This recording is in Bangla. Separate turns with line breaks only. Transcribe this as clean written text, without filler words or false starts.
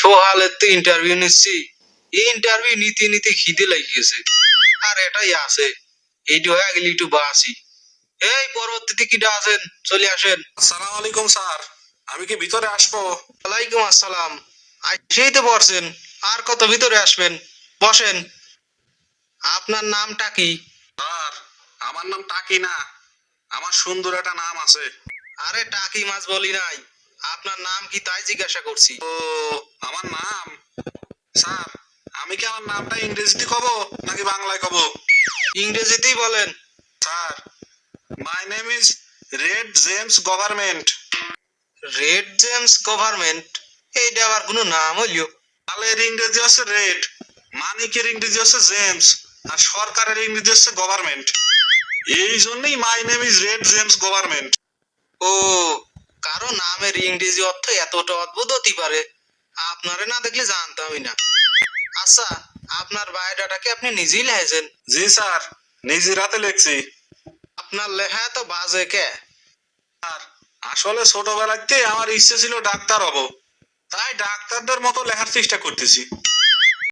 সোহালের তো ইন্টারভিউ নিচ্ছি। এই ইন্টারভিউ নিতে নিতে খিদে লেগে গেছে। আর এটাই আছে, এইটা হয়ে গেলে একটু বাসি। এই পরবর্তীতে কিটা আছেন, চলে আসেন।
আসসালামু আলাইকুম স্যার, আমি কি ভিতরে আসবো?
ওয়ালাইকুম আসসালাম। আসেই তো পড়ছেন, আর কত ভিতরে আসবেন? বসেন। আপনার নামটা কি?
স্যার, আমার নাম টাকি না, আমার সুন্দর একটা নাম আছে।
আরে টাকি মাছ বলি নাই, আপনার নাম কি তাই জিজ্ঞাসা করছি।
ও, আমার নাম? স্যার, আমি কি আমার নামটা ইংরেজিতে কব নাকি বাংলায় কব?
ইংরেজিতেই বলেন।
Sir, my name is red James government.
Red James government? এইটা আবার কোনো নাম হইলো?
মালের ইংরেজি হচ্ছে রেড, মানিকের ইংরেজি হচ্ছে জেমস, আর সরকারের ইংরেজি হচ্ছে গভর্নমেন্ট। এই জন্যই my name is red James government.
ও, কারো নামের ইংরেজি অর্থ এতটা অদ্ভুত হতে পারে, আপনারে না দেখলে জানতামই না। আচ্ছা, আপনার বায়োডাটা কি আপনি নিজেই লিখেছেন?
জি স্যার, নিজের হাতে লিখছি।
আপনার লেখা তো বাজে কে?
স্যার, আসলে ছোটবেলাতে আমার ইচ্ছে ছিল ডাক্তার হব, তাই ডাক্তারদের মতো লেখার চেষ্টা করতেছি।